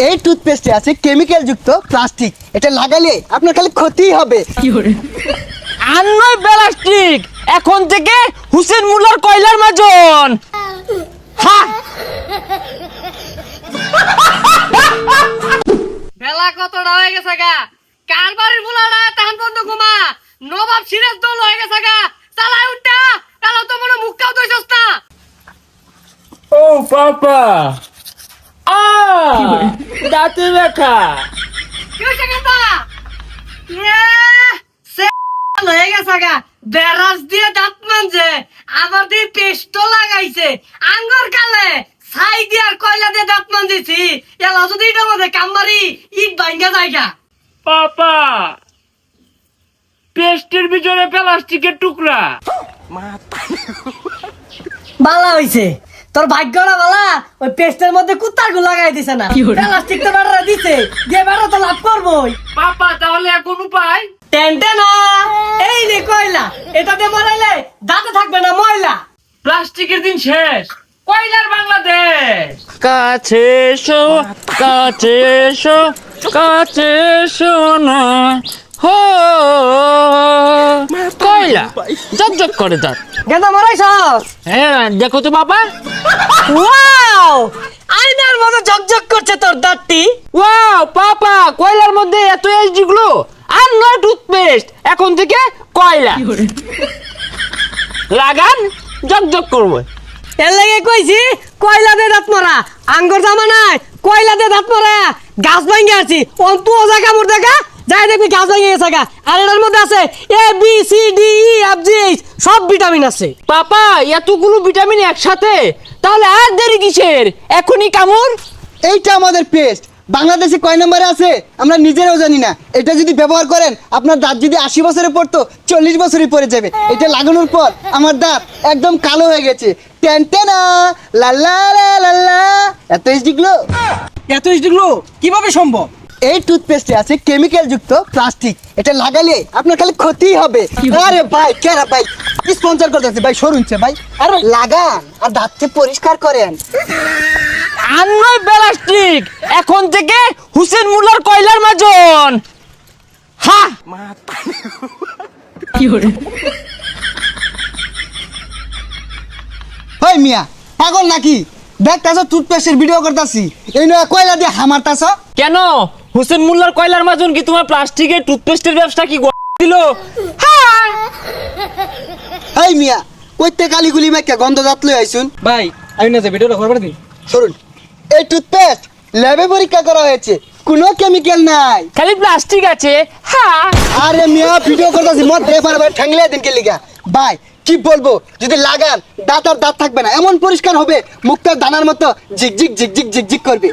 এই টুথপেস্টে আছে কেমিক্যাল যুক্ত প্লাস্টিক, এটা লাগালে আপনার খালি ক্ষতিই হবে। আর নয় প্লাস্টিক, এখন থেকে হুসেন মুল্লার কয়লার মাজন। হ্যাঁ, বেলা কতটা হয়ে গেছে গা, কার বাড়ির বুলাটা তাহান বন্ধ ঘুমা, নবাব সিরাজ দল হয়ে গেছে গা, চালাই উঠটা, কালো তো মনে মুখটাও দইছস না। ও পাপা, দাঁতে ব্যথা। কি হইছে কেতা? সে হয়ে গেছে গা, বেরাস দিয়ে দাঁত মানছে, আবার দিয়ে পেস্ট লাগাইছে, আঙ্গুর কালে ছাই দিয়ার কয়লা দিয়ে দাঁত মানজিছি, এলা যদি এটা মধ্যে কামবারি ইট ভাঙ্গা জায়গা। পাপা, পেস্টের ভিতরে প্লাস্টিকের টুকরা। বালা হইছে তোর ভাগ্যটা বালা, ওই পেস্টের মধ্যে কুত্তার গু লাগাই দিছে না, প্লাস্টিক তো বেড়া দিছে, যে বেড়া তো লাভ করবোই। পাপা, তাহলে এখন উপায়? টেনটে না, এই নে কয়লা, এটাতে মারাইলে দাঁতে থাকবে না ময়লা। প্লাস্টিকের দিন শেষ, কয়লার বাংলাদেশ। কাছে এসো, কাছে এসো, কাছে এসো না। হো, কয়লা ঝকঝক করে দাঁত। গেন্দা মারাইছস? হ্যাঁ, দেখো তো বাবা। ওয়াও, আয়নার মতো ঝকঝক করছে তোর দাঁতটি। ওয়াও পাপা, কয়লার মধ্যে এত এইচডি গ্লো। আর নয় টুথপেস্ট, এখন থেকে কয়লা লাগান, ঝকঝক করবে। এর লাগে কইছি কয়লা দিয়ে দাঁত মারা, আঙ্গুর জামা নাই, কয়লা দিয়ে দাঁত মারা গাছ ভাঙ্গে আছি, অন্তু ও জায়গা মোর দেখা যাই দেখবি গাছ ভাঙ্গে গেছে গা। আর এটার মধ্যে আছে A B C D E F G H, সব ভিটামিন আছে। পাপা, এতগুলো ভিটামিন একসাথে, তাহলে আর দেরি কিসের? এখনই কামড়। এইটা আমাদের পেস্ট, বাংলাদেশে কয় নম্বরে আছে আমরা নিজেরাও জানি না। এটা যদি ব্যবহার করেন, আপনার দাঁত যদি 80 বছরে পড়তো 40 বছরই পড়ে যাবে। এটা লাগানোর পর আমার দাঁত একদম কালো হয়ে গেছে। টেনটেনা লা লা লা লা লা। এত এইচডিগুলো, এত এইচডিগুলো কিভাবে সম্ভব? এই টুথপেস্টে আছে কেমিক্যাল যুক্ত প্লাস্টিক, এটা লাগালে আপনার খালি ক্ষতিই হবে। আরে ভাই, কেরা ভাই স্পন্সর করতেছে ভাই, সরুনছে ভাই, আরে লাগান আর দাঁতকে পরিষ্কার করেন। আর নয় প্লাস্টিক, এখন থেকে হুসেন মুল্লার কয়লার মাজন। হ্যাঁ, ওই মিয়া পাগল নাকি? দেখতাছ টুথপেস্টের ভিডিও করতাছি, এই নয় কয়লা দিয়ে হামারতাছ। কেন হুসেন মুল্লার কয়লার মাজন কি তোমার প্লাস্টিকের টুথপেস্টের ব্যবসা কি দিল? হ্যাঁ, এই মিয়া কইতে কালিগুলি মাইকা গন্ধ দাঁত লই আইছুন। ভাই আমি না যে ভিডিওটা করবার দিন। সরুন, এই টুথপেস্ট ল্যাবে পরীক্ষা করা হয়েছে, কোনো কেমিক্যাল নাই। খালি প্লাস্টিক আছে। হ্যাঁ, আরে মিয়া ভিডিও করতাছি, মত রেফার ভাই ঠ্যাংলে দিন কে লিগা। ভাই কি বলবো, যদি লাগান দাঁত আর দাঁত থাকবে না, এমন পরিষ্কার হবে মুখটা দানার মতো ঝিকঝিক ঝিকঝিক ঝিকঝিক করবে।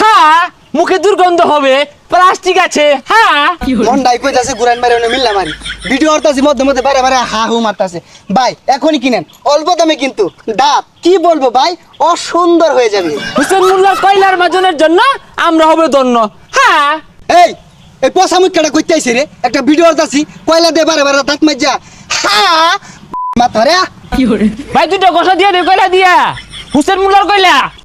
হ্যাঁ, মুখে দুর্গন্ধ হবে, প্লাস্টিক আছে। হ্যাঁ, মন ডাই কইতাছে গুরান মারে ওনে মিল্লা মারি, ভিডিও করতাছি মধ্যে মধ্যে বারে বারে হা হু মারতাছে। ভাই এখনই কিনেন, অল্প দামে কিন্তু দাঁত কি বলবো ভাই অসুন্দর হয়ে যাবে। হুসেন মুল্লার কয়লার মাজনের জন্য আমরা হবে ধন্য। হ্যাঁ, এই এই পচা মুখটা কইতে আইছে রে, একটা ভিডিও করতাছি কয়লা দে বারে বারে দাঁত মাইজা। হ্যাঁ মাথা রে ভাই দুটো কথা দিয়ে দে, কয়লা দিয়া হুসেন মুল্লার কয়লা।